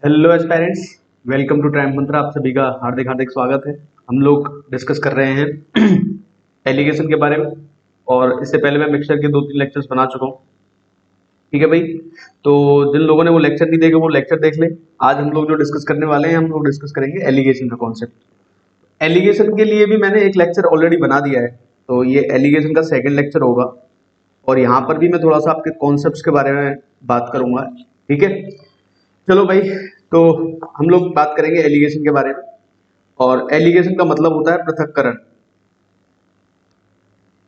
Hello aspirants, welcome to ट्राइम मंत्रा। आप सभी का हार्दिक हार्दिक स्वागत है। हम लोग डिस्कस कर रहे हैं एलिगेशन के बारे में, और इससे पहले मैं मिक्सचर के 2-3 लेक्चर्स बना चुका हूँ। ठीक है भाई, तो जिन लोगों ने वो लेक्चर नहीं देखे वो लेक्चर देख लें। आज हम लोग जो डिस्कस करने वाले हैं, हम लोग डिस्कस करेंगे एलिगेशन का कॉन्सेप्ट। एलिगेशन के लिए भी मैंने एक लेक्चर ऑलरेडी बना दिया है, तो ये एलिगेशन का सेकेंड लेक्चर होगा, और यहाँ पर भी मैं थोड़ा सा आपके कॉन्सेप्ट्स के बारे में बात करूंगा। ठीक है, चलो भाई, तो हम लोग बात करेंगे एलिगेशन के बारे में। और एलिगेशन का मतलब होता है पृथक्करण।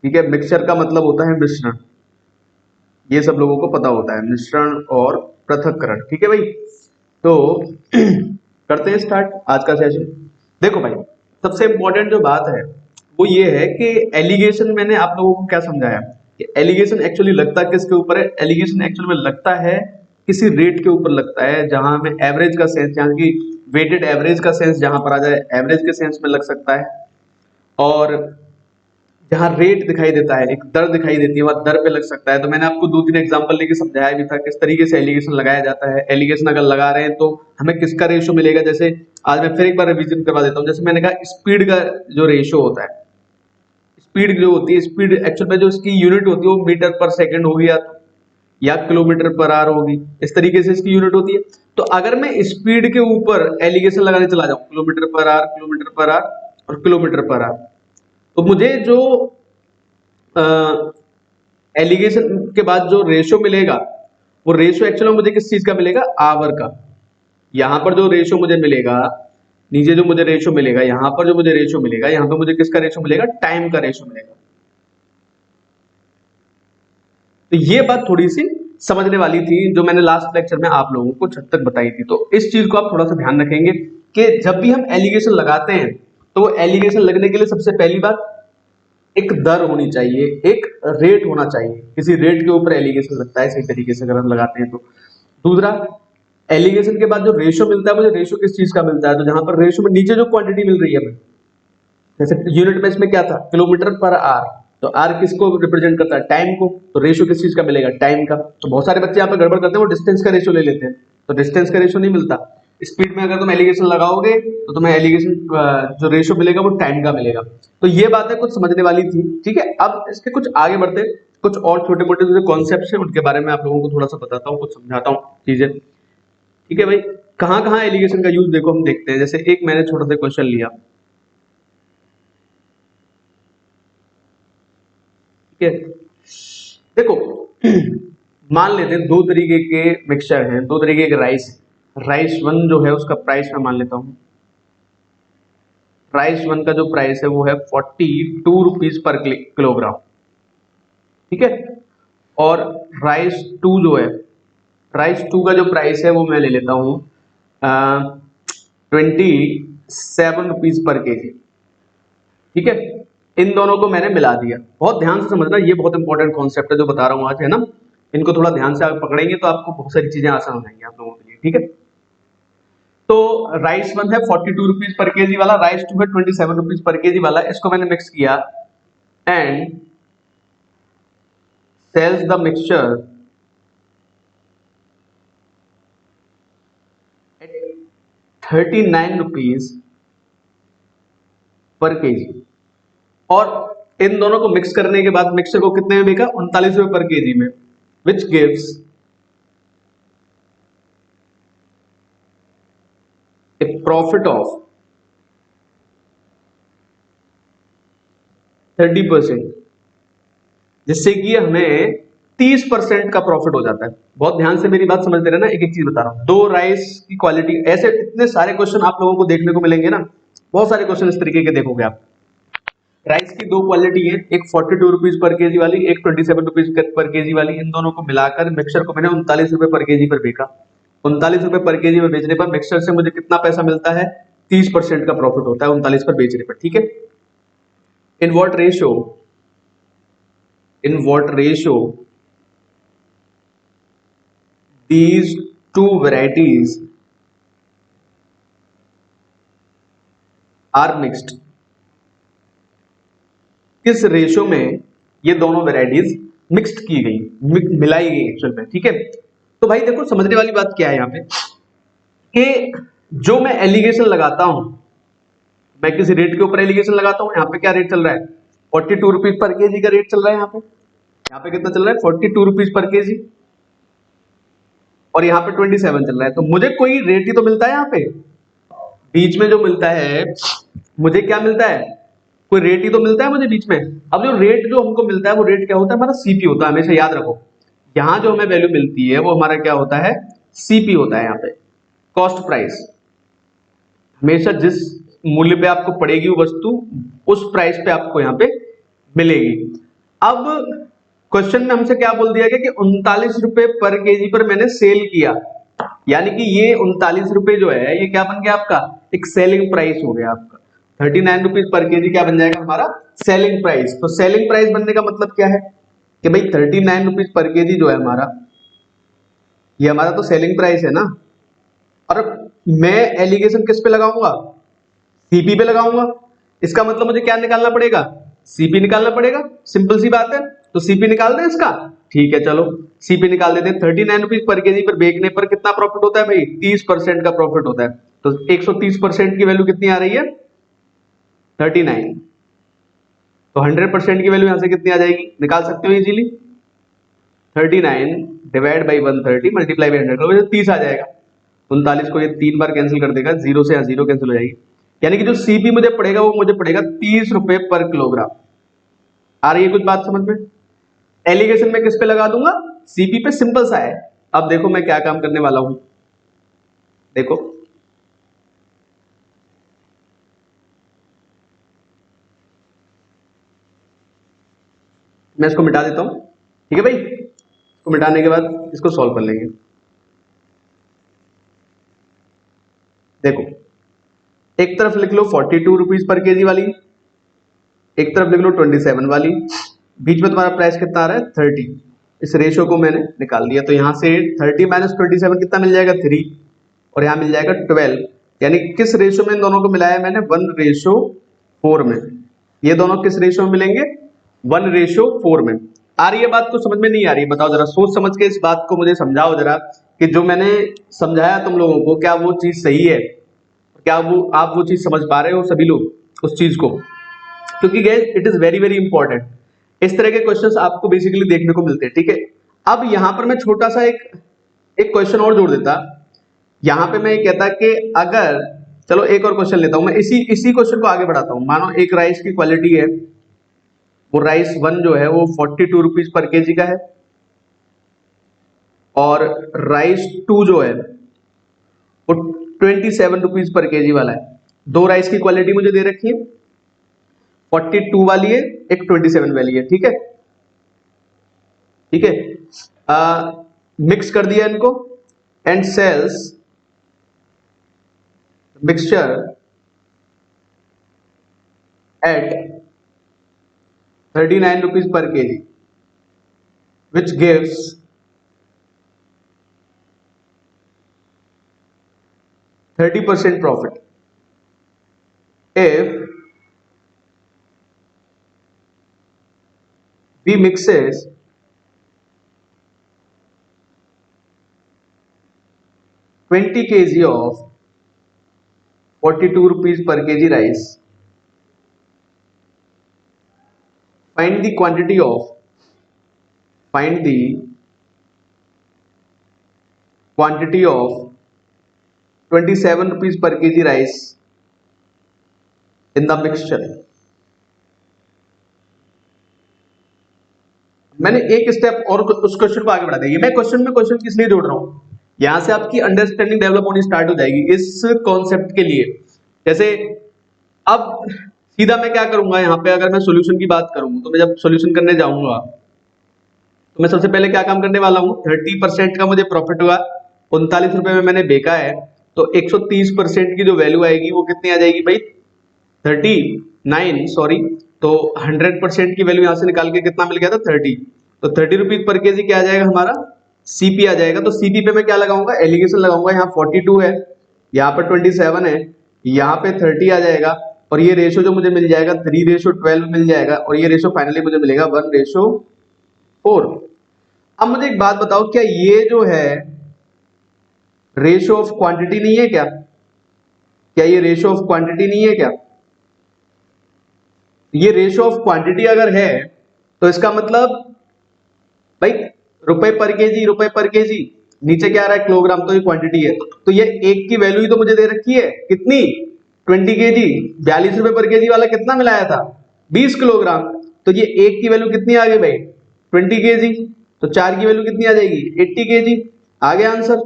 ठीक है, मिक्सचर का मतलब होता है मिश्रण। ये सब लोगों को पता होता है, मिश्रण और पृथक्करण। ठीक है भाई, तो करते हैं स्टार्ट आज का सेशन। देखो भाई, सबसे इंपॉर्टेंट जो बात है वो ये है कि एलिगेशन मैंने आप लोगों को क्या समझाया कि एलिगेशन एक्चुअली लगता किसके ऊपर है। एलिगेशन एक्चुअल में लगता है किसी रेट के ऊपर लगता है, जहां हमें एवरेज का सेंस, यानी कि वेटेड एवरेज का सेंस जहां पर आ जाए, एवरेज के सेंस में लग सकता है। और जहां रेट दिखाई देता है, एक दर दिखाई देती है, वहां दर पे लग सकता है। तो मैंने आपको 2-3 एग्जांपल लेके समझाया भी था किस तरीके से एलिगेशन लगाया जाता है। एलिगेशन अगर लगा रहे हैं तो हमें किसका रेशो मिलेगा। जैसे आज मैं फिर एक बार रिवीजन करवा देता हूँ। जैसे मैंने कहा, स्पीड का जो रेशो होता है, स्पीड जो होती है, स्पीड एक्चुअल में जो इसकी यूनिट होती है वो मीटर पर सेकंड होगी या किलोमीटर पर आवर होगी। इस तरीके से इसकी यूनिट होती है। तो अगर मैं स्पीड के ऊपर एलिगेशन लगाने चला जाऊं, kilometre per hour, kilometre per hour और किलोमीटर पर आवर, तो मुझे जो एलिगेशन के बाद जो रेशो मिलेगा, वो रेशो एक्चुअल में मुझे किस चीज का मिलेगा, आवर का। यहां पर जो रेशो मुझे मिलेगा, नीचे जो मुझे रेशो मिलेगा, यहां पर जो मुझे रेशो मिलेगा, यहां पर मुझे किसका रेशो मिलेगा, टाइम का रेशो मिलेगा। तो ये बात थोड़ी सी समझने वाली थी, जो मैंने लास्ट लेक्चर में आप लोगों को छत तक बताई थी। तो इस चीज को आप थोड़ा सा ध्यान रखेंगे कि जब भी हम एलिगेशन लगाते हैं, तो एलिगेशन लगने के लिए सबसे पहली बात एक दर होनी चाहिए, एक रेट होना चाहिए। किसी रेट के ऊपर एलिगेशन लगता है सही तरीके से अगर हम लगाते हैं तो। दूसरा, एलिगेशन के बाद जो रेशो मिलता है, मुझे रेशो किस चीज का मिलता है, तो जहां पर रेशो में नीचे जो क्वांटिटी मिल रही है हमें, जैसे यूनिट में इसमें क्या था, किलोमीटर पर आर, तो आर किसको रिप्रेजेंट करता है, टाइम को। तो रेशो किस चीज का मिलेगा, टाइम का। तो बहुत सारे बच्चे यहाँ पे गड़बड़ करते हैं, वो डिस्टेंस का रेशो ले लेते हैं, तो डिस्टेंस का रेशो नहीं मिलता। स्पीड में अगर तुम एलिगेशन लगाओगे तो तुम्हें एलिगेशन जो रेशो मिलेगा वो टाइम का मिलेगा। तो ये बातें कुछ समझने वाली थी। ठीक है, अब इसके कुछ आगे बढ़ते, कुछ और छोटे मोटे जो कॉन्सेप्ट है उनके बारे में आप लोगों को थोड़ा सा बताता हूँ, कुछ समझाता हूँ चीजें। ठीक है भाई, कहाँ कहाँ एलिगेशन का यूज देखो हम देखते हैं। जैसे एक मैंने छोटा सा क्वेश्चन लिया। ठीक है, देखो मान लेते हैं दो तरीके के मिक्सचर हैं, दो तरीके के राइस। राइस वन जो है उसका प्राइस मैं मान लेता हूँ, राइस वन का जो प्राइस है वो है 42 रुपीज पर किलोग्राम। ठीक है, और राइस टू जो है, राइस टू का जो प्राइस है वो मैं ले लेता हूँ 27 रुपीज पर केजी। ठीक है, इन दोनों को मैंने मिला दिया। बहुत ध्यान से समझना, ये बहुत इंपॉर्टेंट कॉन्सेप्ट है जो बता रहा हूँ आज, है ना। इनको थोड़ा ध्यान से आप पकड़ेंगे तो आपको बहुत सारी चीजें आसान हो जाएंगी आप लोगों के लिए। ठीक है, तो राइस वन है 42 रुपीज पर केजी वाला, राइस टू है 27 रुपीज पर केजी वाला। इसको मैंने मिक्स किया and sells the mixture at 39 rupees per KG. और इन दोनों को मिक्स करने के बाद मिक्सचर को कितने में बेचा, 39 रुपए पर केजी में, which gives A profit of 30%, जिससे कि हमें 30% का प्रॉफिट हो जाता है। बहुत ध्यान से मेरी बात समझते रहना, एक एक चीज बता रहा हूं। दो राइस की क्वालिटी, ऐसे इतने सारे क्वेश्चन आप लोगों को देखने को मिलेंगे ना, बहुत सारे क्वेश्चन इस तरीके के देखोगे आप। राइस की दो क्वालिटी है, एक 42 रुपीज पर केजी वाली, एक 27 रुपीज पर केजी वाली। इन दोनों को मिलाकर मिक्सचर को मैंने 39 रुपए पर केजी पर बेचा। 39 रुपए पर केजी में बेचने पर मिक्सचर से मुझे कितना पैसा मिलता है, 30% का प्रॉफिट होता है 39 पर बेचने पर। ठीक है, in what ratio, in what ratio these two varieties are mixed, किस रेशो में ये दोनों वेराइटीज मिक्स्ड की गई, मिलाई गई एक्चुअल में। ठीक है, तो भाई देखो समझने वाली बात क्या है यहाँ पे कि जो मैं एलिगेशन लगाता हूं, मैं किसी रेट के ऊपर एलिगेशन लगाता हूं, यहाँ पे क्या रेट चल रहा है 42 रुपीज पर केजी का रेट चल रहा है। यहाँ पे कितना चल रहा है 42 रुपीज पर केजी, और यहाँ पे 27 चल रहा है। तो मुझे कोई रेट ही तो मिलता है यहाँ पे, बीच में जो मिलता है मुझे क्या मिलता है, कोई रेट ही तो मिलता है मुझे बीच में। अब जो रेट जो हमको मिलता है वो रेट क्या होता है, हमारा सीपी होता है। हमेशा याद रखो, यहाँ जो हमें वैल्यू मिलती है वो हमारा क्या होता है, सीपी होता है। यहाँ पे कॉस्ट प्राइस, हमेशा जिस मूल्य पे आपको पड़ेगी वो वस्तु, उस प्राइस पे आपको यहाँ पे मिलेगी। अब क्वेश्चन में हमसे क्या बोल दिया गया कि 39 रुपए पर केजी पर मैंने सेल किया, यानी कि ये 39 रुपए जो है ये क्या बन गया आपका, एक सेलिंग प्राइस हो गया आपका। 39 रुपीज पर केजी क्या बन जाएगा हमारा, सेलिंग प्राइस। तो सेलिंग प्राइस बनने का मतलब क्या है कि भाई 39 रुपीज पर केजी जो है हमारा, ये हमारा तो सेलिंग प्राइस है ना। और मैं एलिगेशन किस पे लगाऊंगा, सीपी पे लगाऊंगा। इसका मतलब मुझे क्या निकालना पड़ेगा, सीपी निकालना पड़ेगा। सिंपल सी बात है, तो सीपी निकाल दें इसका, ठीक है चलो सीपी निकाल देते हैं। 39 रुपीज पर केजी पर बेचने पर कितना प्रॉफिट होता है भाई, 30% का प्रॉफिट होता है। तो 130% की वैल्यू कितनी आ रही है 39, तो 100% की वैल्यू यहां से कितनी आ जाएगी, निकाल सकते हो easily. 39 divide by 130 multiply by 100, 30 आ जाएगा। 39 को ये 3 बार कैंसिल कर देगा, जीरो से जीरो कैंसिल हो जाएगी। यानी कि जो सीपी मुझे पड़ेगा वो मुझे पड़ेगा 30 रुपए पर किलोग्राम। आ रही है कुछ बात समझ में। एलिगेशन में किस पे लगा दूंगा, सीपी पे, सिंपल सा है। अब देखो मैं क्या काम करने वाला हूं, देखो मैं इसको मिटा देता हूं, ठीक है भाई। इसको मिटाने के बाद इसको सॉल्व कर लेंगे। देखो एक तरफ लिख लो 42 रुपीज पर केजी वाली, एक तरफ लिख लो 27 वाली, बीच में तुम्हारा प्राइस कितना आ रहा है 30। इस रेशो को मैंने निकाल दिया, तो यहां से 30 माइनस 27 कितना मिल जाएगा 3, और यहां मिल जाएगा 12। यानी किस रेशो में इन दोनों को मिलाया मैंने, 1:4 में। ये दोनों किस रेशो में मिलेंगे, 1:4 में। आ रही है बात को समझ में, नहीं आ रही है बताओ जरा, सोच समझ के इस बात को मुझे समझाओ जरा, कि जो मैंने समझाया तुम लोगों को क्या वो चीज सही है, क्या वो आप वो चीज समझ पा रहे हो सभी लोग उस चीज को। क्योंकि guys it is very very important, इस तरह के क्वेश्चंस आपको बेसिकली देखने को मिलते हैं, ठीक है। अब यहां पर मैं छोटा सा एक क्वेश्चन और जोड़ देता। यहां पे मैं ये कहता कि अगर, चलो एक और क्वेश्चन लेता हूं मैं, इसी क्वेश्चन को आगे बढ़ाता हूं। मानो एक राइस की क्वालिटी है, वो राइस 1 जो है वो 42 रुपीज पर केजी का है, और राइस 2 जो है वो 27 रुपीज पर केजी वाला है। दो राइस की क्वालिटी मुझे दे रखी है, 42 वाली है, एक 27 वाली है, ठीक है। ठीक है, मिक्स कर दिया इनको, and sells mixture at 39 rupees per KG, which gives 30% profit if we mixes 20 kg of 42 rupees per kg rice. Find the quantity of 27 rupees per kg rice in the mixture. मैंने एक step और उस question को आगे बढ़ा दिया। मैं question किस लिए जोड़ रहा हूं, यहां से आपकी अंडरस्टैंडिंग डेवलप होनी स्टार्ट हो जाएगी इस कॉन्सेप्ट के लिए। जैसे अब सीधा मैं क्या करूंगा, यहाँ पे अगर मैं सॉल्यूशन की बात करूं, तो मैं जब सॉल्यूशन करने जाऊंगा तो मैं सबसे पहले क्या काम करने वाला हूं, 30% का मुझे प्रॉफिट हुआ, 39 रुपए में मैंने बेचा है, तो 130% की जो वैल्यू आएगी वो कितनी आ जाएगी भाई 39, सॉरी, तो 100% की वैल्यू यहां से निकाल के कितना मिल गया था 30, तो 30 रुपीज पर केजी क्या आ जाएगा हमारा, सीपी आ जाएगा। तो सीपी पे मैं क्या लगाऊंगा, एलिगेशन लगाऊंगा। यहाँ 42 है, यहाँ पर 27 है, यहाँ पे 30 आ जाएगा, और ये रेशो जो मुझे मिल जाएगा 3:12 मिल जाएगा, और ये रेशो फाइनली मुझे मिलेगा 1:4। अब मुझे एक बात बताओ, क्या ये जो है रेशियो ऑफ क्वांटिटी नहीं है क्या? क्या ये रेशियो ऑफ क्वांटिटी नहीं है क्या? ये रेशियो ऑफ क्वांटिटी अगर है तो इसका मतलब भाई रुपए पर केजी, नीचे क्या आ रहा है किलोग्राम, तो ये क्वांटिटी है। तो ये एक की वैल्यू ही तो मुझे दे रखी है, कितनी? 20 केजी। 42 रुपए पर केजी वाला कितना मिलाया था? 20 किलोग्राम। तो ये एक की वैल्यू कितनी आ गई भाई? 20 केजी। तो 4 की वैल्यू कितनी आ जाएगी? 80 केजी। आ गया आंसर।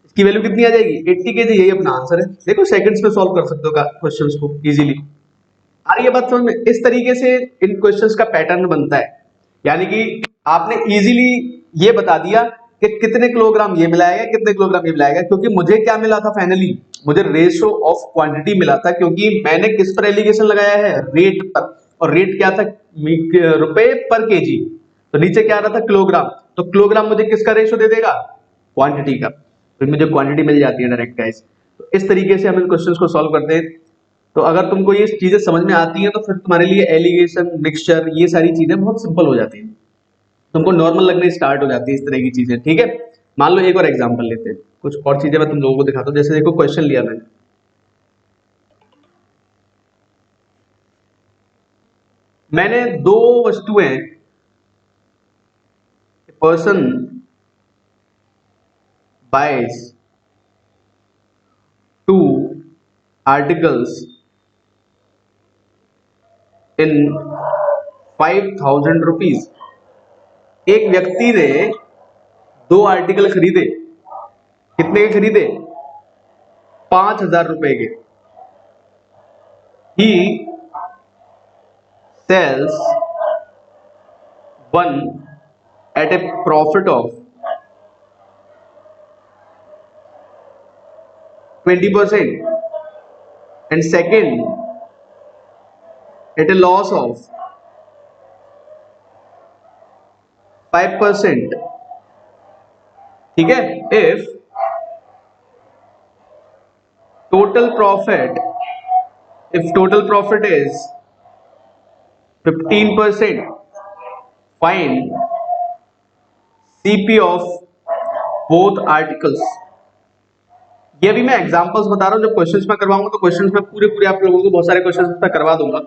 इसकी वैल्यू कितनी आ जाएगी? 80 केजी। यही अपना आंसर है। देखो सेकंड्स में सॉल्व कर सकते हो क्वेश्चंस को इजीली। आ रही है बात समझ में? इस तरीके से इन क्वेश्चंस का पैटर्न बनता है, यानी कि आपने इजीली ये बता दिया कि कितने किलोग्राम ये मिलाएगा, कितने किलोग्राम ये मिलाएगा, क्योंकि मुझे क्या मिला था फाइनली? मुझे रेशियो ऑफ क्वांटिटी मिला था, क्योंकि मैंने किस पर एलिगेशन लगाया है? रेट पर। और रेट क्या था? रुपए पर केजी। तो नीचे क्या आ रहा था? किलोग्राम। तो किलोग्राम मुझे किसका रेशियो दे देगा? क्वांटिटी का। फिर मुझे क्वांटिटी मिल जाती है डायरेक्ट गाइस। तो इस तरीके से हम इन क्वेश्चंस को सॉल्व करते हैं। तो अगर तुमको ये चीजें समझ में आती हैं तो फिर तुम्हारे लिए एलिगेशन, मिक्सचर, ये सारी चीजें बहुत सिंपल हो जाती हैं, तुमको नॉर्मल लगने स्टार्ट हो जाती है इस तरह की चीजें। ठीक है, मान लो एक और एग्जांपल लेते हैं, कुछ और चीजें मैं तुम लोगों को दिखाता हूँ। जैसे देखो क्वेश्चन लिया मैंने दो वस्तुएं, person buys two articles in 5000 rupees. एक व्यक्ति ने दो आर्टिकल खरीदे। कितने के खरीदे? 5000 रुपए के। ही sells one at a profit of 20% and second at a loss of 5%। ठीक है, if total profit is 15%, find CP of both articles। ये भी मैं एग्जांपल्स बता रहा हूं, जब क्वेश्चंस में करवाऊंगा तो क्वेश्चंस में पूरे आप लोगों को बहुत सारे क्वेश्चंस पे करवा दूंगा।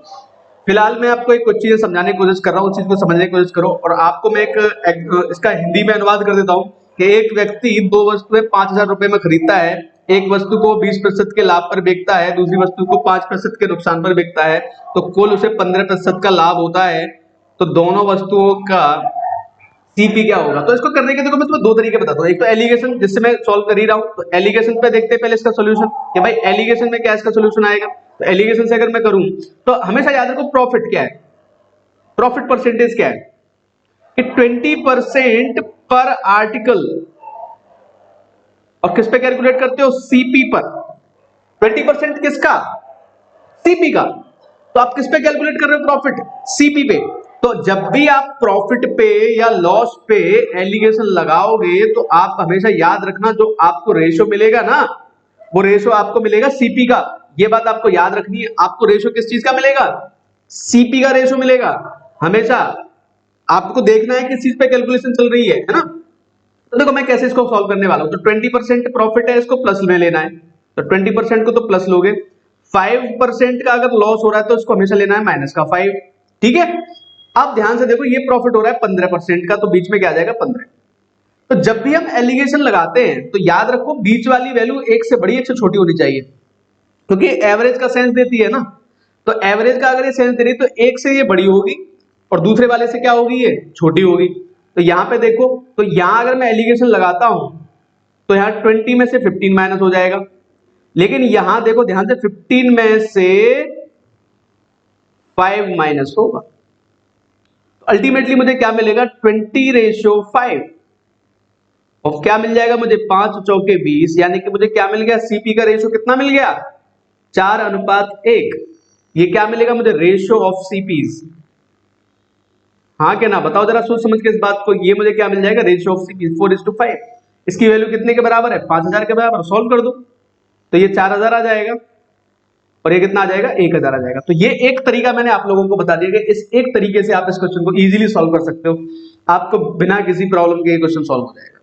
फिलहाल मैं आपको एक कुछ चीजें समझाने की कोशिश कर रहा हूं, उस चीज को समझने की कोशिश करो। और आपको मैं एक इसका हिंदी में अनुवाद कर देता हूं कि एक व्यक्ति दो वस्तुएं 5000 रुपए में खरीदता है। एक वस्तु को 20% के लाभ पर बेचता है, दूसरी वस्तु को 5% के नुकसान पर बेचता है, तो कुल उसे 15% का लाभ होता है। तो दोनों वस्तुओं का सीपी क्या होगा? तो इसको करने के देखो मैं तुम्हें दो तरीके बताता हूँ। एक तो एलिगेशन, जिससे मैं सॉल्व कर ही रहा हूँ, तो एलिगेशन पे देखते हैं पहले इसका सॉल्यूशन कि भाई एलिगेशन में क्या इसका सॉल्यूशन आएगा। तो एलिगेशन से अगर मैं करूं तो हमेशा याद रखो प्रॉफिट क्या है, प्रॉफिट परसेंटेज क्या है कि 20% पर आर्टिकल। और किस पे कैलकुलेट करते हो? सीपी पर। 20% किसका? सीपी का। तो आप किस पे कैलकुलेट कर रहे हो? प्रॉफिट, सीपी पे। तो जब भी आप प्रॉफिट पे या लॉस पे एलिगेशन लगाओगे तो आप हमेशा याद रखना, जो आपको रेशियो मिलेगा ना, वो रेशियो आपको मिलेगा सीपी का। ये बात आपको याद रखनी है। आपको रेशियो किस चीज का मिलेगा? सीपी का रेशियो मिलेगा हमेशा। आपको देखना है किस चीज पे कैलकुलेशन चल रही है ना। तो देखो मैं कैसे इसको सॉल्व करने वाला हूं। तो 20% प्रॉफिट है, इसको प्लस में लेना है। तो 20% को तो प्लस लोगे। 5% का अगर लॉस हो रहा है तो इसको हमेशा लेना है माइनस का 5। ठीक है, अब ध्यान से देखो, ये प्रॉफिट हो रहा है 15% का, तो बीच में क्या आ जाएगा? 15। तो जब भी हम एलिगेशन लगाते हैं तो याद रखो बीच वाली वैल्यू एक से बड़ी, एक से छोटी होनी चाहिए, क्योंकि एवरेज का सेंस देती है ना। तो एवरेज का अगर ये सेंस दे रही तो एक से ये बड़ी होगी और दूसरे वाले से क्या होगी? ये छोटी होगी। तो यहां पे देखो, तो यहां अगर मैं एलिगेशन लगाता हूं तो यहां 20 में से 15 माइनस हो जाएगा। लेकिन यहां देखो ध्यान से, 15 में से 5 माइनस होगा। तो अल्टीमेटली मुझे क्या मिलेगा? 20:5। और क्या मिल जाएगा मुझे? 5 चौके 20, यानी कि मुझे क्या मिल गया? सीपी का रेशियो कितना मिल गया? 4:1। ये क्या मिलेगा मुझे? Ratio of CPs. हाँ क्या ना? बताओ जरा सोच समझ के इस बात को। ये मुझे क्या मिल जाएगा? Ratio of CPs 4:5। इसकी वैल्यू कितने के बराबर है? 5000 के बराबर। सॉल्व कर दो तो ये 4000 आ जाएगा और ये कितना आ जाएगा? 1000 आ जाएगा। तो ये एक तरीका मैंने आप लोगों को बता दिया कि इस एक तरीके से आप इस क्वेश्चन को इजीली सॉल्व कर सकते हो। आपको बिना किसी प्रॉब्लम के ये क्वेश्चन सॉल्व हो जाएगा।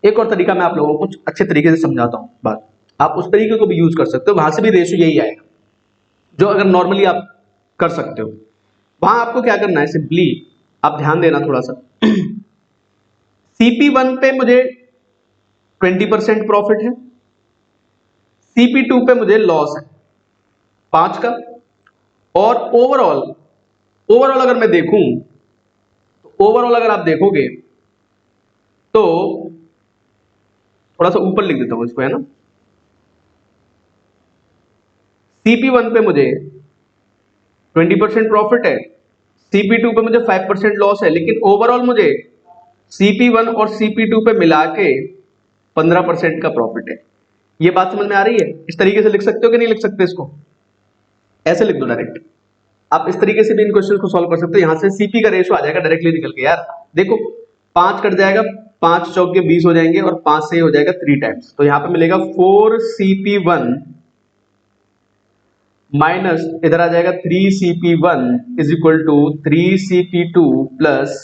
एक और तरीका मैं आप लोगों को कुछ अच्छे तरीके से समझाता हूँ बात, आप उस तरीके को भी यूज कर सकते हो, वहां से भी रेशियो यही आएगा जो अगर नॉर्मली आप कर सकते हो। वहां आपको क्या करना है, सिंपली आप ध्यान देना थोड़ा सा। CP1 पे मुझे 20% प्रॉफिट है, CP2 पे मुझे लॉस है 5 का, और ओवरऑल अगर मैं देखूं तो ओवरऑल अगर आप देखोगे तो थोड़ा सा ऊपर लिख देता हूं इसको, है ना। CP1 पे मुझे 20% प्रॉफिट है, CP2 पे मुझे 5% लॉस है, लेकिन ओवरऑल मुझे CP1 और CP2 पे मिला के 15% का प्रॉफिट है। ये बात समझ में आ रही है? इस तरीके से लिख सकते हो कि नहीं लिख सकते? इसको ऐसे लिख दो डायरेक्ट। आप इस तरीके से भी इन क्वेश्चन को सॉल्व कर सकते हो। यहां से CP का रेशो आ जाएगा डायरेक्टली निकल के। यार देखो 5 कट जाएगा, 5 चौक के 20 हो जाएंगे, और 5 से हो जाएगा 3 टाइम्स, तो यहां पे मिलेगा 4CP1 माइनस इधर आ जाएगा 3CP1 is equal to 3CP2 plus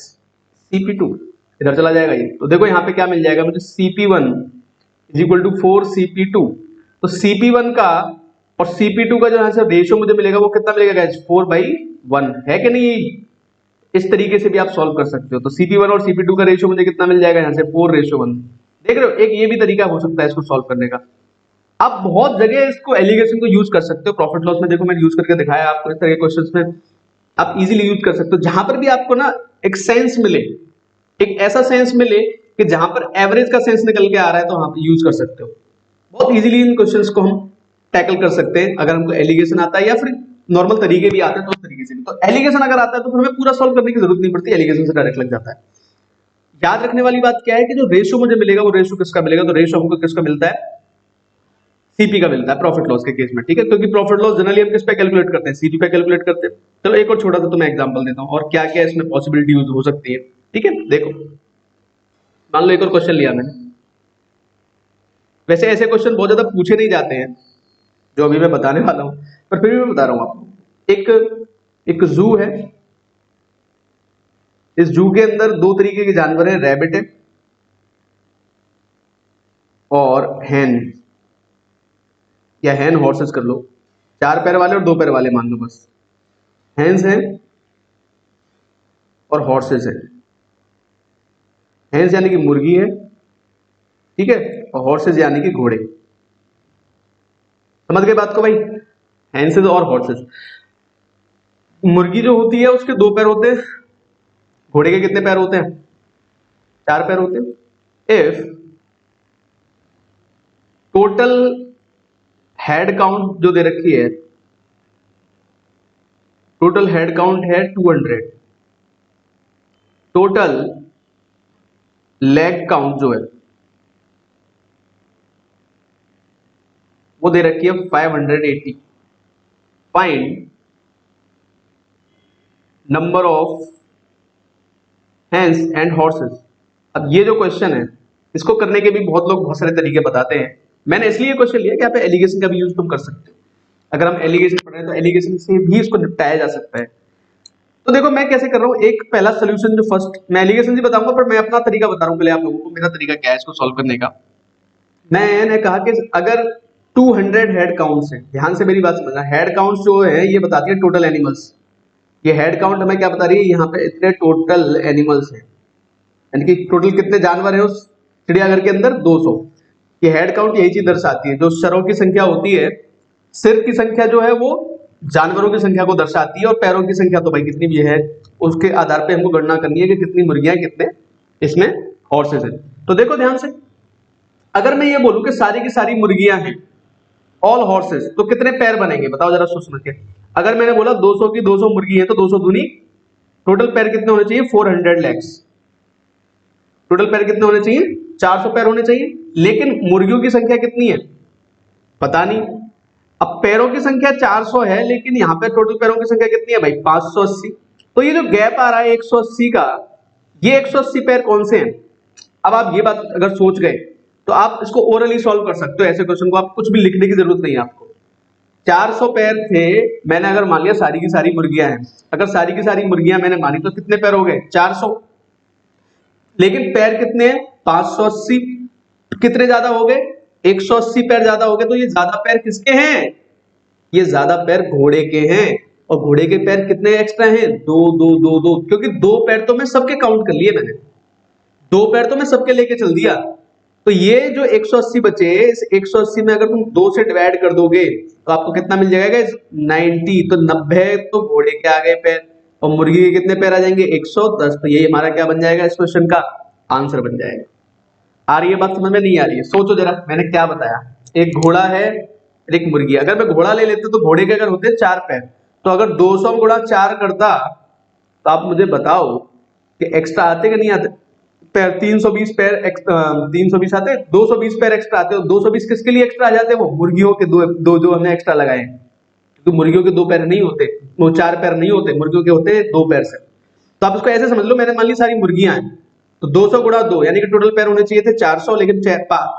CP2, इधर चला जाएगा ये। तो देखो यहाँ पे क्या मिल जाएगा मुझे, CP1 is equal to 4CP2। तो CP1 का और CP2 का जो यहाँ से रेशियो मुझे मिलेगा वो कितना मिलेगा गाइस, 4/1 है कि नहीं। इस तरीके से भी आप सॉल्व कर सकते हो। तो CP1 और CP2 का रेशियो मुझे कितना मिल जाएगा यहाँ से, 4:1। देख रहे हो, एक ये भी तरीका हो सकता है इसको सॉल्व करने का। आप बहुत जगह इसको एलिगेशन को यूज कर सकते हो। प्रॉफिट लॉस में देखो मैंने यूज करके दिखाया आपको, इस तरह के क्वेश्चंस में आप इजीली यूज कर सकते हो। जहां पर भी आपको ना एक सेंस मिले, एक ऐसा सेंस मिले कि जहां पर एवरेज का सेंस निकल के आ रहा है, तो वहां पर यूज कर सकते हो। बहुत इजीली इन क्वेश्चंस को हम टैकल कर सकते हैं अगर हमको एलिगेशन आता है, या फिर नॉर्मल तरीके भी आते हैं तो उस तरीके से भी। तो एलिगेशन अगर आता है तो फिर हमें पूरा सॉल्व करने की जरूरत नहीं पड़ती, एलिगेशन से डायरेक्ट लग जाता है। याद रखने वाली बात क्या है कि जो रेशियो मुझे मिलेगा वो रेशियो किसका मिलेगा, तो रेशियो हमको किसका मिलता है, CP का मिलता है प्रॉफिट लॉस के केस में, ठीक है। क्योंकि प्रॉफिट लॉस जनरली हम किस पे कैलकुलेट करते हैं, CP पे कैलकुलेट करते हैं। चलो एक और छोटा सा तो मैं एग्जांपल देता हूं और क्या क्या इसमें पॉसिबिलिटी यूज हो सकती है, ठीक है। देखो मान लो एक और क्वेश्चन लिया मैंने। वैसे ऐसे क्वेश्चन बहुत ज्यादा पूछे नहीं जाते हैं जो अभी मैं बताने वाला हूं, पर फिर भी मैं बता रहा हूं आपको। एक जू है, इस जू के अंदर दो तरीके के जानवर हैं, रैबिट है और हैन, या हैन हॉर्सेस कर लो, 4 पैर वाले और 2 पैर वाले मान लो बस। हैंस हैं और हॉर्सेस है। हैंस यानी कि मुर्गी है, ठीक है, और हॉर्सेस यानी कि घोड़े। समझ गए बात को भाई, हैंसेस और हॉर्सेस। मुर्गी जो होती है उसके 2 पैर होते हैं, घोड़े के कितने पैर होते हैं, 4 पैर होते हैं। इफ टोटल हेड काउंट जो दे रखी है, टोटल हेड काउंट है 200, टोटल लेग काउंट जो है वो दे रखी है 580, find number of hens and horses. अब ये जो क्वेश्चन है इसको करने के भी बहुत लोग बहुत सारे तरीके बताते हैं। मैंने इसलिए क्वेश्चन लिया कि यहाँ पे एलिगेशन का भी यूज तुम कर सकते हो। अगर हम एलिगेशन पढ़ रहे हैं तो एलिगेशन से भी इसको निपटाया जा सकता है। तो देखो मैं कैसे कर रहा हूँ, एक पहला सोल्यूशन जो फर्स्ट, मैं एलिगेशन भी बताऊंगा पर मैं अपना तरीका बता रहा हूँ पहले आप लोगों को, मेरा तरीका क्या है इसको सॉल्व करने का। मैंने कहा कि अगर 200 हेड काउंट्स है, ध्यान से मेरी बात समझना, हेड काउंट्स जो है ये बताती है टोटल एनिमल्स। ये हेड काउंट हमें क्या बता रही है, यहाँ पे इतने टोटल एनिमल्स हैं, यानी कि टोटल कितने जानवर हैं उस चिड़ियाघर के अंदर, 200। ये हेड काउंट यही चीज दर्शाती है। जो सरों की संख्या होती है, सिर की संख्या जो है वो जानवरों की संख्या को दर्शाती है, और पैरों की संख्या तो भाई कितनी भी है उसके आधार पे हमको गणना करनी है कि कितनी मुर्गियां कितने इसमें हॉर्सेस हैं। तो देखो ध्यान से, अगर मैं ये बोलूं कि सारी की सारी मुर्गियां हैं, ऑल हॉर्सेस, तो कितने पैर बनेंगे बताओ जरा सोच समझ के। अगर मैंने बोला 200 की 200 मुर्गी है तो 200 दूनी, टोटल पैर कितने होने चाहिए, 400 लेग्स। टोटल पैर कितने होने चाहिए, 400 पैर होने चाहिए। लेकिन मुर्गियों की संख्या कितनी है पता नहीं। अब पैरों की संख्या 400 है, लेकिन यहाँ पे टोटल पैरों की संख्या कितनी है भाई, 580। तो ये जो गैप आ रहा है 180 का, ये 180 पैर कौन से हैं। अब आप ये बात अगर सोच गए तो आप इसको ओरली सॉल्व कर सकते हो ऐसे क्वेश्चन को, आप कुछ भी लिखने की जरूरत नहीं है आपको। 400 पैर थे, मैंने अगर मान लिया सारी की सारी मुर्गियां हैं, अगर सारी की सारी मुर्गियां मैंने मानी तो कितने पैर हो गए, 400। लेकिन पैर कितने हैं, 580। कितने ज्यादा हो गए, 180 पैर ज्यादा हो गए। तो ये ज्यादा पैर किसके हैं, ये ज्यादा पैर घोड़े के हैं। और घोड़े के पैर कितने एक्स्ट्रा हैं, दो दो दो दो, क्योंकि दो पैर तो मैं सबके काउंट कर लिए मैंने, दो पैर तो मैं सबके लेके चल दिया। तो ये जो 180 बचे, इस 180 में अगर तुम 2 से डिवाइड कर दोगे तो आपको कितना मिल जाएगा, 90। तो 90 तो घोड़े के आ गए पैर, और मुर्गी के कितने पैर आ जाएंगे, 110। तो यही हमारा क्या बन जाएगा, इस क्वेश्चन का आंसर बन जाएगा। आ रही है बात समझ में, नहीं आ रही है, सोचो जरा मैंने क्या बताया। एक घोड़ा है, एक मुर्गी। अगर मैं घोड़ा ले लेते तो घोड़े के अगर होते 4 पैर, तो अगर 200 गुणा 4 करता, तो आप मुझे बताओ कि एक्स्ट्रा आते कि नहीं आते पैर, 320 पैर 320 आते, 220 पैर एक्स्ट्रा आते। 220 किसके लिए एक्स्ट्रा आ जाते हैं, वो मुर्गियों के दो जो हमने एक्स्ट्रा लगाए, तो मुर्गियों के 2 पैर नहीं होते, वो 4 पैर नहीं होते, मुर्गियों के होते 2 पैर से। तो आप इसको ऐसे समझ लो, मैंने मान ली सारी मुर्गियां हैं, तो 200 गुणा 2 यानी कि टोटल पैर होने चाहिए थे 400, लेकिन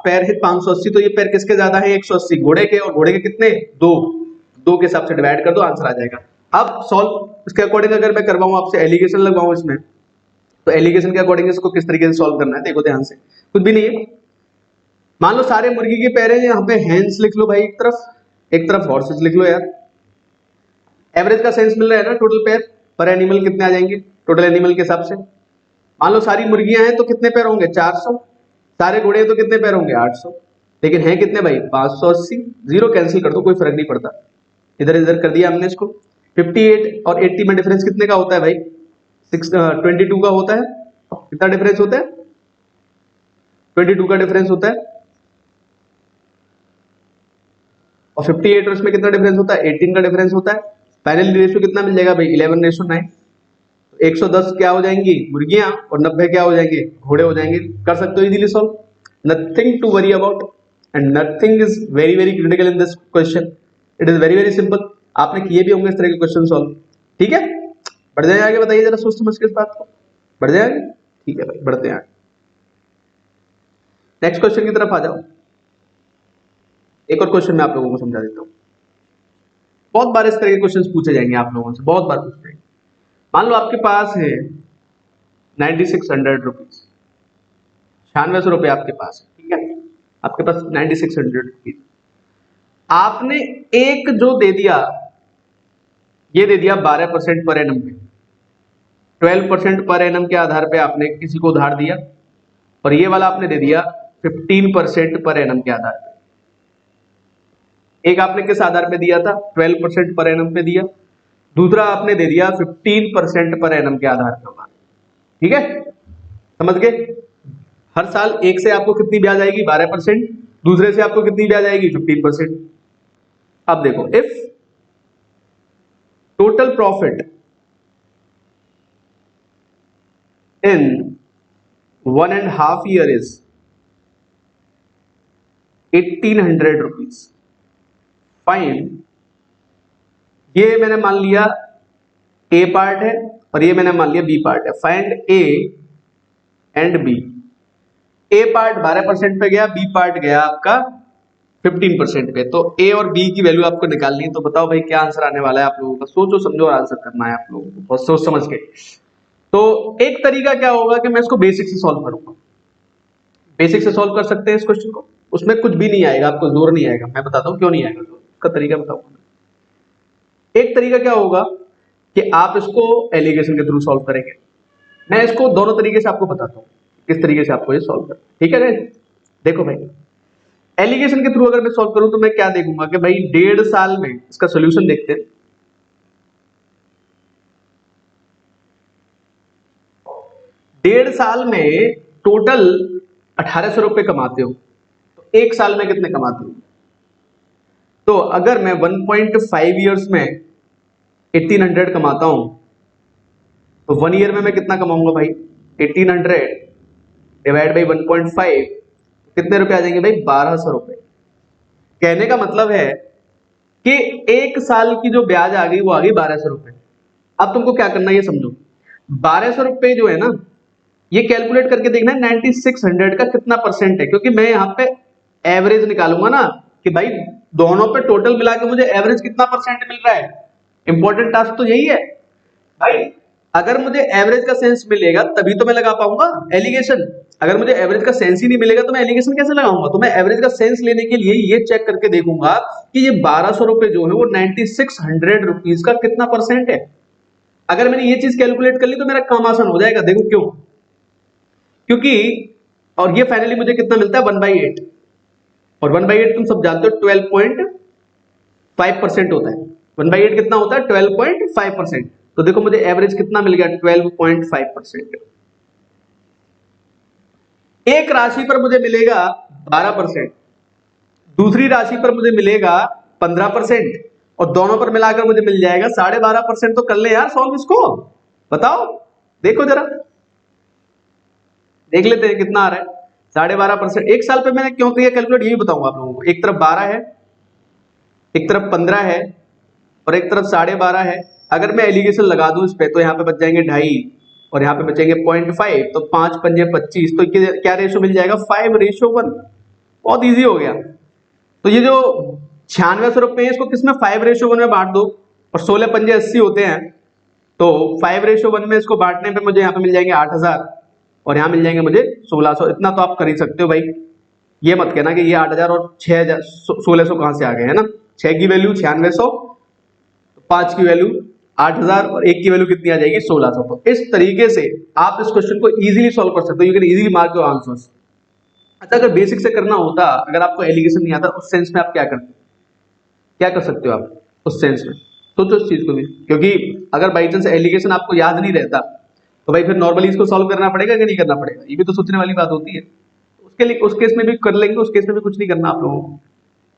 पैर है 580। तो ये पैर किसके ज्यादा है, 180 घोड़े के, और घोड़े के कितने, 2 के हिसाब से डिवाइड कर दो, आंसर आ जाएगा। अब सॉल्व इसके अकॉर्डिंग अगर मैं करवाऊं आपसे, एलिगेशन लगवाऊं इसमें, तो एलिगेशन के अकॉर्डिंग इसको किस तरीके से सॉल्व करना है, देखो ध्यान से, कुछ भी नहीं है। मान लो सारे मुर्गी के पैर हैं, यहाँ पे हैंड्स लिख लो भाई एक तरफ हॉर्सेस लिख लो यार। एवरेज का सेंस मिल रहा है ना, टोटल पैर पर एनिमल कितने आ जाएंगे टोटल एनिमल के हिसाब से। मान लो सारी मुर्गियां हैं तो कितने पैर होंगे, 400। सारे घोड़े हैं तो कितने पैर होंगे, 800। लेकिन है कितने भाई, 580। जीरो कैंसिल कर दो, कोई फर्क नहीं पड़ता, इधर इधर कर दिया हमने इसको। 58 और 80 में डिफरेंस कितने का होता है भाई, 22 का होता है। कितना डिफरेंस होता है, 22 का डिफरेंस होता है। और 58 और इसमें कितना डिफरेंस होता है, 18 का डिफरेंस होता है। फाइनली रेशियो कितना मिल जाएगा भाई, 11:9। 110 क्या हो जाएंगी, मुर्गियां, और 90 क्या हो जाएंगे, घोड़े हो जाएंगे। कर सकते हो easily solve, nothing to worry about, and nothing is very very critical in this question. It is very very simple. आपने किए भी होंगे इस तरह के क्वेश्चन सॉल्व, ठीक है। बढ़ जाए आगे, बताइए जरा सोच समझ के इस बात को, बढ़ जाए आगे, ठीक है भाई, बढ़ते हैं आगे। नेक्स्ट क्वेश्चन की तरफ आ जाओ। एक और क्वेश्चन मैं आप लोगों को समझा देता हूँ। बहुत बार इस तरह के क्वेश्चन पूछे जाएंगे आप लोगों से, बहुत बार पूछे जाएंगे। मान लो आपके पास है 9600 रुपीज, 9600 रुपये आपके पास है, ठीक है। आपके पास 9600 रुपीज, आपने एक जो दे दिया, ये दे दिया 12% पर एनम पे, 12% पर एनम के आधार पे आपने किसी को उधार दिया, और ये वाला आपने दे दिया 15% पर एनम के आधार पे। एक आपने किस आधार पे दिया था, 12% पर एनम पे दिया, दूसरा आपने दे दिया 15% पर एनम के आधार पर, ठीक है, समझ गए। हर साल एक से आपको कितनी ब्याज आएगी, 12%, दूसरे से आपको कितनी ब्याज आएगी, 15%। अब देखो, if total profit in 1.5 year is 1800 rupees, fine. ये मैंने मान लिया ए पार्ट है, और ये मैंने मान लिया बी पार्ट है। Find A and B. A part 12% पे गया, बी पार्ट गया आपका 15% पे। तो ए और बी की वैल्यू आपको निकालनी है। तो बताओ भाई क्या आंसर आने वाला है आप लोगों का, सोचो समझो और आंसर करना है आप लोगों को, बहुत सोच समझ के। तो एक तरीका क्या होगा कि मैं इसको बेसिक से सॉल्व करूंगा। बेसिक से सॉल्व कर सकते हैं इस क्वेश्चन को, उसमें कुछ भी नहीं आएगा, आपको जोर नहीं आएगा। मैं बताता हूँ क्यों नहीं आएगा, उसका तरीका बताऊंगा। एक तरीका क्या होगा कि आप इसको एलिगेशन के थ्रू सॉल्व करेंगे। मैं इसको दोनों तरीके से आपको बताता हूँ किस तरीके से आपको ये सॉल्व करना, ठीक है। देखो भाई, एलिगेशन के थ्रू अगर मैं सॉल्व करूं तो मैं क्या देखूंगा कि भाई 1.5 साल में इसका सोल्यूशन देखते हैं। 1.5 साल में टोटल 1800 रुपए कमाते हो, तो एक साल में कितने कमाते हो। तो अगर मैं 1.5 ईयर्स में 1800 कमाता हूं, तो 1 ईयर में मैं कितना कमाऊंगा भाई, 1800 डिवाइड बाई 1.5, कितने रुपए आ जाएंगे भाई, 1200 रुपए। कहने का मतलब है कि एक साल की जो ब्याज आ गई वो आ गई 1200 रुपए। अब तुमको क्या करना है ये समझो, 1200 रुपए जो है ना, ये कैलकुलेट करके देखना है 9600 का कितना परसेंट है, क्योंकि मैं यहाँ पे एवरेज निकालूंगा ना कि भाई दोनों पे टोटल मिला के मुझे एवरेज कितना परसेंट मिल रहा है। इंपॉर्टेंट टास्क तो यही है भाई। अगर मुझे एवरेज का सेंस मिलेगा तभी तो मैं लगा पाऊंगा एलिगेशन। अगर मुझे एवरेज का सेंस ही नहीं मिलेगा तो मैं एलिगेशन कैसे लगाऊंगा? तो मैं एवरेज का सेंस लेने के लिए ये चेक करके देखूंगा कि ये 1200 रुपए जो है वो 9600 रुपीज का कितना परसेंट है। अगर मैंने ये चीज कैलकुलेट कर ली तो मेरा काम आसान हो जाएगा। देखो क्यों? क्योंकि और ये फाइनली मुझे कितना मिलता है 1/8, और 1/8 तुम सब जानते हो 12.5% होता है। 1/8 कितना होता है? 12.5%। तो देखो मुझे एवरेज कितना मिल गया? 12.5%। एक राशि पर मुझे मिलेगा 12%, दूसरी राशि पर मुझे मिलेगा 15%, और दोनों पर मिलाकर मुझे मिल जाएगा 12.5%। तो कर ले यार सॉल्व इसको, बताओ। देखो जरा, देख लेते हैं कितना आ रहा है। 12.5% एक साल पे मैंने क्यों किया कैलकुलेट, यही बताऊंगा आप लोगों को। एक तरफ 12 है, एक तरफ 15 है, और एक तरफ 12.5 है। अगर मैं एलिगेशन लगा दूं इस पे तो यहाँ पे बच जाएंगे 2.5, और यहाँ पे बचेंगे 0.5, तो 5 पंजे 25, तो क्या रेशो मिल जाएगा? 5:1। बहुत इजी हो गया। तो ये जो 9600 रुपए है इसको किसमें 5:1 में बांट दो, और 16 पंजे 80 होते हैं, तो 5:1 में इसको बांटने पे मुझे यहाँ पे मिल जाएंगे 8000, और यहाँ मिल जाएंगे मुझे 1600। इतना तो आप कर ही सकते हो भाई। ये मत कहना कि ये 8000 और 6000 1600 कहां से आ गए, है ना। 6 की वैल्यू 9600, 5 की वैल्यू 8000, और 1 की वैल्यू कितनी आ जाएगी? 1600। तो इस तरीके से आप इस क्वेश्चन को इजीली सॉल्व कर सकते हो। You can easily mark your answers. अच्छा, अगर बेसिक से करना होता, अगर आपको एलिगेशन नहीं आता, उस सेंस में आप क्या करते, क्या कर सकते हो आप उस सेंस में? सोचो इस चीज को भी, क्योंकि अगर बाई चांस एलिगेशन आपको याद नहीं रहता तो भाई फिर नॉर्मली इसको सॉल्व करना पड़ेगा कि नहीं करना पड़ेगा, ये भी तो सोचने वाली बात होती है। उसके लिए उस केस में भी कर लेंगे, उस केस में भी कुछ नहीं करना आप लोगों को।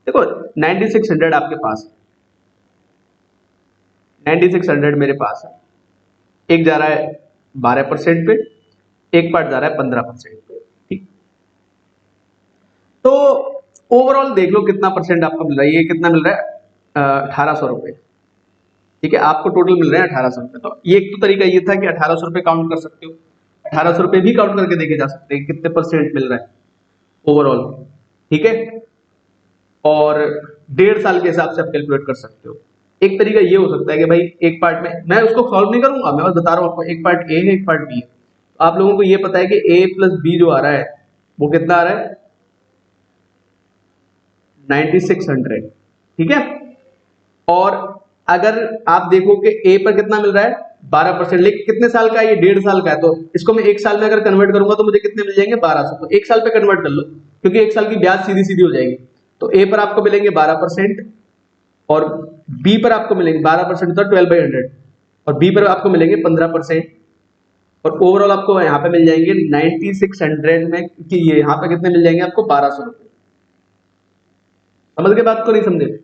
देखो 9600 आपके पास, 9600 मेरे पास है। एक जा रहा है 12% पे, एक पार्ट जा रहा है 15% पे, ठीक। तो ओवरऑल देख लो कितना परसेंट आपको मिल रहा है। ये कितना मिल रहा है? 1800 रुपए, ठीक है। आपको टोटल मिल रहे हैं 1800 रुपए। तो ये एक तो तरीका ये था कि 1800 रुपए काउंट कर सकते हो। 1800 रुपए भी काउंट करके देखे जा सकते हैं कितने परसेंट मिल रहा है ओवरऑल, ठीक है। और 1.5 साल के हिसाब से आप कैलकुलेट कर सकते हो। एक तरीका ये हो सकता है कि भाई एक पार्ट में, मैं उसको सॉल्व नहीं करूंगा, मैं बस बता रहा हूँ आपको। एक पार्ट ए है, एक पार्ट बी है। तो आप लोगों को ये पता है कि ए प्लस बी जो आ रहा है वो कितना आ रहा है? 9600, ठीक है। और अगर आप देखो कि ए पर कितना मिल रहा है? 12%, लेकिन कितने साल का है? ये 1.5 साल का है। तो इसको मैं एक साल में अगर कन्वर्ट करूंगा तो मुझे कितने मिल जाएंगे? 1200। तो एक साल पे कन्वर्ट कर लो, क्योंकि एक साल की ब्याज सीधी सीधी हो जाएगी। तो ए पर आपको मिलेंगे 12%, और बी पर आपको मिलेंगे 12%, तो 12/100, और बी पर आपको मिलेंगे 15%, और ओवरऑल आपको यहाँ पे मिल जाएंगे 9600 में, कि ये यहाँ पे कितने मिल जाएंगे आपको? 1200 रुपए। समझ के बात को नहीं समझे?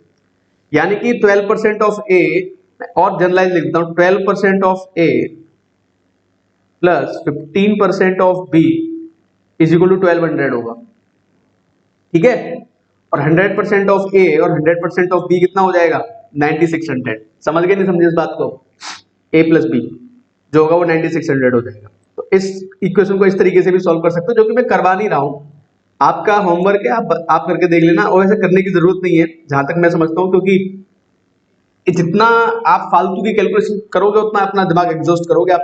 यानी कि 12% ऑफ ए, और जनरलाइज लिखता हूं, 12% of A plus 15% of B is equal to 1200 होगा, ठीक है। और 100% ऑफ ए और 100% ऑफ बी कितना हो जाएगा? 9600। समझ गए नहीं समझे इस बात को? ए प्लस बी जो होगा वो 9600 हो जाएगा। तो इस इक्वेशन को इस तरीके से भी सॉल्व कर सकते हो, जो कि मैं करवा नहीं रहा हूं। आपका होमवर्क है, आप करके देख लेना, और ऐसे करने की जरूरत नहीं है जहां तक मैं समझता हूं, क्योंकि जितना आप फालतू की कैलकुलेशन करोगे उतना अपना दिमाग एग्जॉस्ट करोगे। आप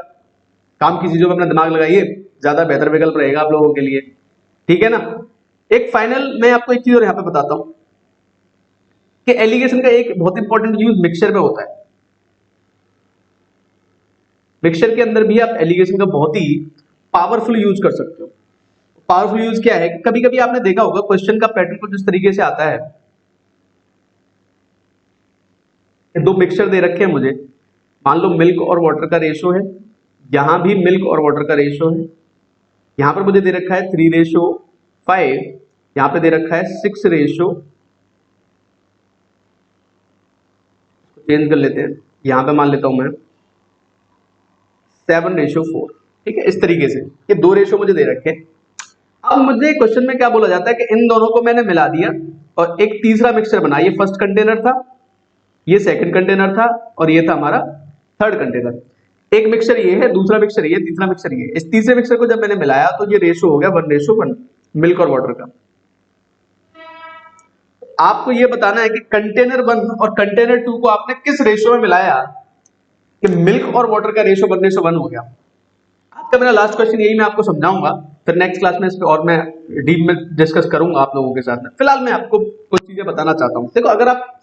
काम की चीजों में अपना दिमाग लगाइए, ज्यादा बेहतर विकल्प रहेगा आप लोगों के लिए, ठीक है ना। एक फाइनल मैं आपको एक चीज और यहाँ पे बताता हूं कि एलिगेशन का एक बहुत इंपॉर्टेंट यूज मिक्सचर में होता है। मिक्सचर के अंदर भी आप एलिगेशन का बहुत ही पावरफुल यूज कर सकते हो। पावरफुल यूज क्या है? कभी कभी आपने देखा होगा क्वेश्चन का पैटर्न कुछ इस तरीके से आता है, दो मिक्सचर दे रखे हैं मुझे, मान लो मिल्क और वाटर का रेशो है, यहां भी मिल्क और वाटर का रेशो है, यहां पर मुझे दे रखा है 3:5, यहां पे दे रखा है 6, चेंज कर लेते हैं, यहां पे मान लेता हूं मैं 7:4, ठीक है। इस तरीके से ये दो रेशो मुझे दे रखे हैं। अब मुझे क्वेश्चन में क्या बोला जाता है कि इन दोनों को मैंने मिला दिया और एक तीसरा मिक्सचर बना। ये फर्स्ट कंटेनर था, ये सेकंड कंटेनर था, और ये था हमारा थर्ड कंटेनर। एक मिक्सचर ये है, दूसरा मिक्सचर ये, तीसरा मिक्सचर ये। इस तीसरे मिक्सचर को जब मैंने मिलाया तो ये रेशो हो गया 1:1 मिल्क और वाटर का। आपको ये बताना है कि कंटेनर 1 और कंटेनर 2 को आपने किस रेशो में मिलाया कि मिल्क और वाटर का रेशो 1:1 हो गया। आज का मेरा लास्ट क्वेश्चन यही मैं आपको समझाऊंगा, फिर नेक्स्ट क्लास में इस पे और मैं डीप में डिस्कस करूंगा आप लोगों के साथ में। फिलहाल मैं आपको कुछ चीजें बताना चाहता हूं। देखो, अगर आप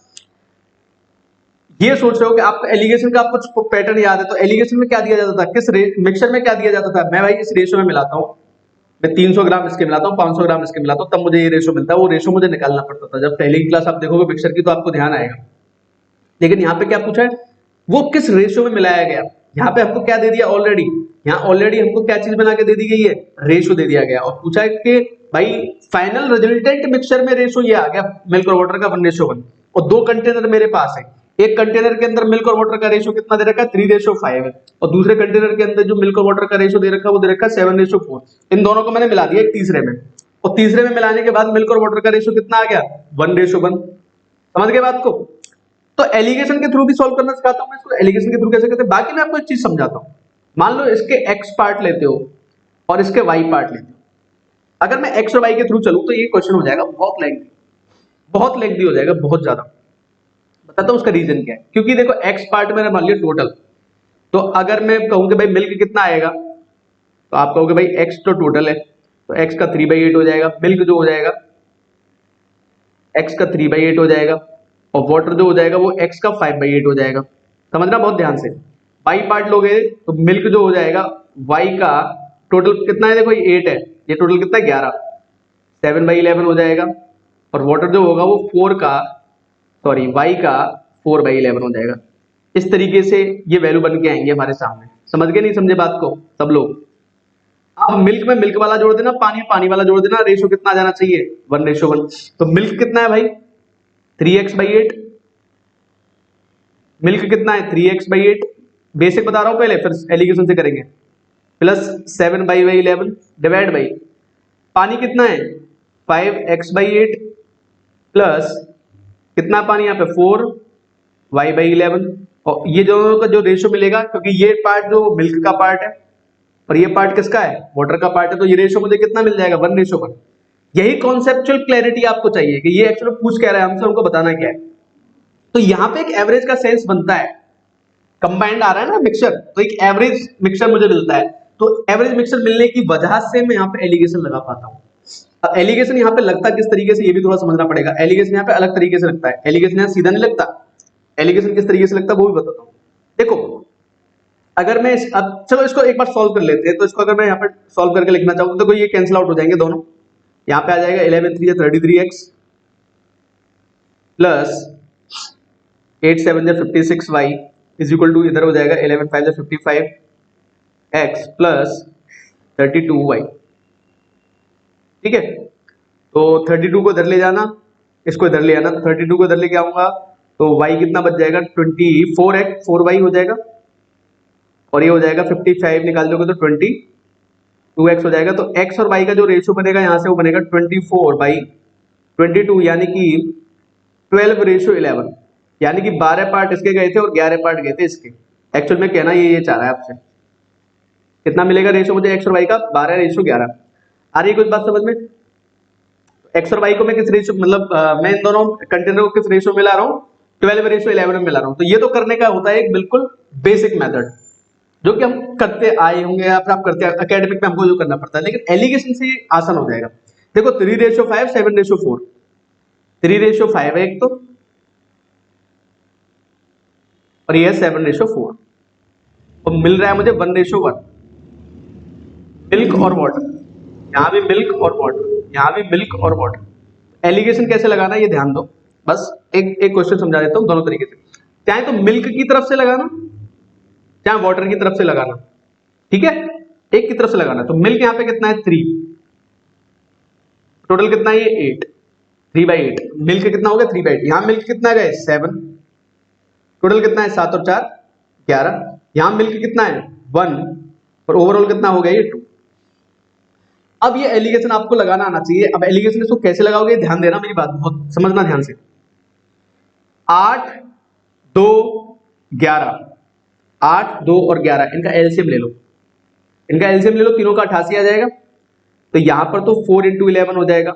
ये सोच रहे हो कि आपको एलिगेशन का कुछ पैटर्न याद है, तो एलिगेशन में क्या दिया जाता था, किस मिक्सचर में क्या दिया जाता था, मैं भाई इस रेशो में मिलाता हूँ, मैं 300 ग्राम इसके मिलाता हूँ, 500 ग्राम इसके मिलाता हूँ, तब मुझे ये रेशो मिलता है। वो रेशो मुझे निकालना पड़ता था। जब पहली क्लास आप देखोगे मिक्सचर की तो आपको ध्यान आएगा। लेकिन यहाँ पे क्या पूछा है, वो किस रेशो में मिलाया गया। यहाँ पे हमको क्या दे दिया ऑलरेडी, यहाँ ऑलरेडी हमको क्या चीज बना के दे दी गई है, रेशो दे दिया गया। और पूछा है कि भाई फाइनल रिजल्टेंट मिक्सचर में रेशो ये आ गया मिल्क और वाटर का 1:1, और 2 कंटेनर मेरे पास है। एक कंटेनर के अंदर मिल्क और वाटर का रेशो कितना दे रखा है, 3:5 है, और दूसरे कंटेनर के अंदर जो मिल्क और वाटर का रेशो दे रखा है वो दे रखा है 7:4। इन दोनों को मैंने मिला दिया एक तीसरे में, और तीसरे में मिलाने के बाद मिल्क और वाटर का रेशो कितना आ गया, 1:1। समझ गए बात को। तो एलिगेशन के थ्रू भी सॉल्व करना सिखाता हूं मैं इसको, एलिगेशन के थ्रू कैसे करते हैं। बाकी मैं आपको एक चीज समझाता हूं। मान लो इसके x पार्ट लेते हो और इसके y पार्ट लेते हो। अगर मैं x और y के थ्रू चलूं तो ये क्वेश्चन हो जाएगा बहुत लेंथी हो जाएगा, बहुत ज्यादा। बताता हूं उसका रीजन क्या है। क्योंकि देखो x पार्ट मैंने मान लिया टोटल, तो अगर मैं कहूं कि भाई मिल्क कितना आएगा, तो आप कहोगे भाई x तो टोटल है, तो x का 3/8 हो जाएगा। मिल्क जो हो जाएगा x का 3/8 हो जाएगा, और वाटर जो हो जाएगा वो x का 5/8 हो जाएगा। समझना बहुत ध्यान से। y पार्ट लोगे तो मिल्क जो हो जाएगा y का टोटल कितना है, देखो ये 8 है, ये टोटल कितना है 11, 7/11 हो जाएगा। और वाटर जो होगा वो 4 का सॉरी y का 4/11 हो जाएगा। इस तरीके से ये वैल्यू बन के आएंगे हमारे सामने। समझ गए नहीं समझे बात को सब लोग। अब मिल्क में मिल्क वाला जोड़ देना, पानी पानी वाला जोड़ देना, रेशो कितना आ जाना चाहिए 1:1। तो मिल्क कितना है भाई 3x/8, मिल्क कितना है 3x/8, बेसिक बता रहा हूं पहले फिर एलिगेशन से करेंगे, प्लस 7/11 डिवाइड बाई पानी कितना है 5x/8 प्लस कितना पानी यहाँ पे 4y/11। और ये दोनों का जो रेशो मिलेगा, क्योंकि ये पार्ट जो मिल्क का पार्ट है और ये पार्ट किसका है वाटर का पार्ट है, तो ये रेशो मुझे कितना मिल जाएगा 1:1। यही कॉन्सेप्चुअल क्लैरिटी आपको चाहिए कि ये एक्चुअली पूछ क्या रहा है हमसे, हमको बताना क्या है। तो यहाँ पे एक एवरेज का सेंस बनता है। कंबाइंड आ रहा है ना मिक्सचर, तो एक एवरेज मिक्सचर मुझे मिलता है। तो एवरेज मिक्सचर मिलने की वजह से मैं यहाँ पे एलिगेशन लगा पाता हूँ। अब एलिगेशन यहाँ पे लगता किस तरीके से ये भी थोड़ा समझना पड़ेगा। एलिगेशन यहाँ पे अलग तरीके से लगता है, एलिगेशन यहाँ सीधा नहीं लगता। एलिगेशन किस तरीके से लगता है वो भी बताता हूँ। देखो अगर मैं अब चलो इसको एक बार सॉल्व कर लेते हैं। तो इसको अगर मैं यहाँ पे सॉल्व करके लिखना चाहूँ तो ये कैंसिल आउट हो जाएंगे दोनों। यहाँ पे आ जाएगा 11 3 33x plus 8 7 56y is equal to इधर हो जाएगा 11 5 55x प्लस 32y। ठीक है, तो 32 को इधर ले जाना, इसको इधर ले आना, तो 32 को इधर लेके आऊंगा तो y कितना बच जाएगा 24x 4y हो जाएगा, और ये हो जाएगा 55 निकाल दोगे तो 22x हो जाएगा। तो x और y का जो रेशियो बनेगा यहाँ से वो बनेगा 24/22, यानी कि 12:11, यानी कि 12 पार्ट इसके गए थे और 11 पार्ट गए थे इसके। एक्चुअल में कहना ये चाह रहा है आपसे, कितना मिलेगा रेशियो मुझे x और y का 12:11। आ रही है कुछ बात समझ में। x और y को मैं किस रेशियो मतलब मैं इन दोनों कंटेनर को किस रेशियो में ला रहा हूँ 12:11 में मिला रहा हूँ। तो ये तो करने का होता है एक बिल्कुल बेसिक मेथड जो कि हम करते आए होंगे या फिर आप करते एकेडमिक में हमको जो करना पड़ता है, लेकिन एलिगेशन से आसान हो जाएगा। देखो 3:5 7:4, 3:5 है एक तो, और ये 7:4, और मिल रहा है मुझे 1:1। मिल्क और वाटर, यहाँ भी मिल्क और वाटर, यहाँ भी मिल्क और वाटर। एलिगेशन कैसे लगाना है ये ध्यान दो। बस एक क्वेश्चन समझा देता हूँ दोनों तरीके से। चाहे तो मिल्क की तरफ से लगाना, चाहे वाटर की तरफ से लगाना, ठीक है, एक की तरफ से लगाना। तो मिल्क यहाँ पे कितना है 3, टोटल कितना है ये 8, 3/8। मिल्क कितना हो गया 3/8। यहाँ मिल्क कितना गए 7, टोटल कितना है 7 और 4 11। यहाँ मिल्क कितना है 1, और ओवरऑल कितना हो गया ये 2। अब ये एलिगेशन आपको लगाना आना चाहिए। अब एलिगेशन इसको कैसे लगाओगे ध्यान देना, मेरी बात बहुत समझना ध्यान से। 8 2 11, 8 2 और 11 इनका एलसीएम ले लो, इनका एलसीएम ले लो, तीनों का 88 आ जाएगा। तो यहां पर तो 4 × 11 हो जाएगा,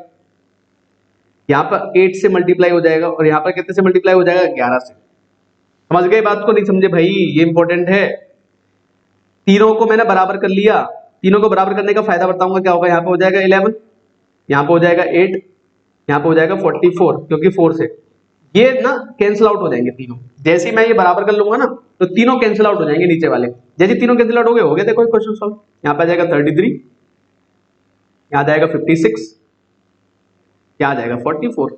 यहां पर 8 से मल्टीप्लाई हो जाएगा, और यहां पर कितने से मल्टीप्लाई हो जाएगा 11 से। समझ गए बात को? नहीं समझे भाई, ये इंपॉर्टेंट है। तीनों को मैंने बराबर कर लिया, तीनों को बराबर करने का फायदा बताऊंगा क्या होगा। यहाँ पे हो जाएगा 11, यहाँ पे हो जाएगा 8, यहाँ पे हो जाएगा 44, क्योंकि 4 से ये ना कैंसिल आउट हो जाएंगे तीनों। जैसे ही मैं ये बराबर कर लूंगा ना तो तीनों कैंसिल आउट हो जाएंगे नीचे वाले। जैसे तीनों कैंसिल आउट हो गए देखो क्वेश्चन सॉल्व। यहाँ पे आ जाएगा 33, यहाँ जाएगा 56, यहाँ जाएगा 44।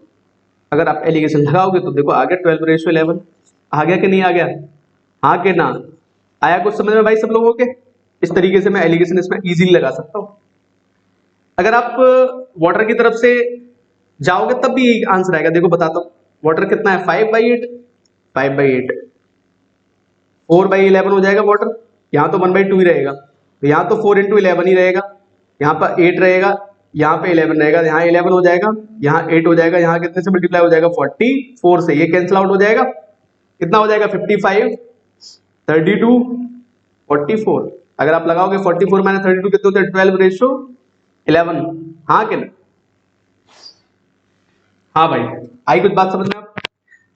अगर आप एलिगेशन लगाओगे तो देखो आ गया 12:11। आ गया कि नहीं आ गया? हाँ के ना? आया कुछ समझ में भाई सब लोगों के? इस तरीके से मैं एलिगेशन इसमें इजीली लगा सकता हूँ। अगर आप वाटर की तरफ से जाओगे तब भी आंसर आएगा। देखो बताता हूँ, वाटर कितना है? 5/8, 5/8, 4/11 हो जाएगा वाटर। यहाँ तो 1/2 ही रहेगा, तो यहाँ तो 4 × 11 ही रहेगा। यहाँ पर 8 रहेगा, यहाँ पे 11 रहेगा, यहाँ 11 हो जाएगा, यहाँ 8 हो जाएगा, यहाँ कितने से मल्टीप्लाई हो जाएगा? 44 से। ये कैंसिल आउट हो जाएगा, कितना हो जाएगा? 55, 32, 44। अगर आप लगाओगे 44 - 32 कितने होते हैं? 12:11। हाँ कि ना? हाँ भाई, आई कुछ बात समझ में आप?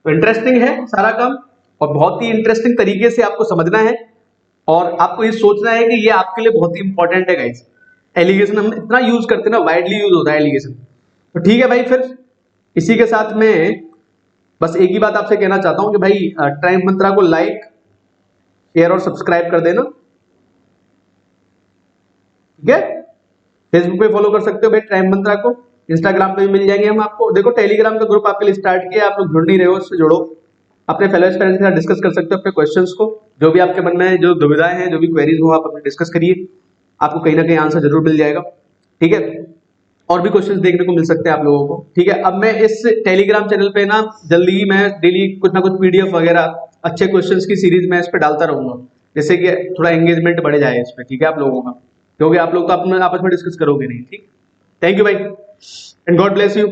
तो इंटरेस्टिंग है सारा काम, और बहुत ही इंटरेस्टिंग तरीके से आपको समझना है, और आपको ये सोचना है कि ये आपके लिए बहुत ही इंपॉर्टेंट है गाइस। एलिगेशन हम इतना यूज करते हैं ना, वाइडली यूज होता है एलिगेशन। तो ठीक है भाई, फिर इसी के साथ में बस एक ही बात आपसे कहना चाहता हूं कि भाई टाइम मंत्रा को लाइक, शेयर और सब्सक्राइब कर देना, ठीक है? फेसबुक पे फॉलो कर सकते हो भाई टाइम मंत्रा को, इंस्टाग्राम पे भी मिल जाएंगे हम आपको। देखो टेलीग्राम का ग्रुप आपके लिए स्टार्ट किया, आप लोग जुड़ नहीं रहे हो, उससे जुड़ो, अपने फेलो फ्रेंड्स के साथ डिस्कस कर सकते हो अपने क्वेश्चंस को। जो भी आपके मन में है, जो दुविधाएं हैं, जो भी क्वेरीज हो, आप अपने डिस्कस करिए, आपको कहीं ना कहीं आंसर जरूर मिल जाएगा, ठीक है? और भी क्वेश्चंस देखने को मिल सकते हैं आप लोगों को, ठीक है? अब मैं इस टेलीग्राम चैनल पे ना जल्दी ही मैं डेली कुछ ना कुछ पीडीएफ वगैरह अच्छे क्वेश्चंस की सीरीज मैं इस पे डालता रहूंगा, जिससे कि थोड़ा एंगेजमेंट बढ़ जाए इस पे, ठीक है आप लोगों का? क्योंकि आप लोग तो अपने आपस में डिस्कस करोगे नहीं, ठीक? थैंक यू भाई, एंड गॉड ब्लेस यू।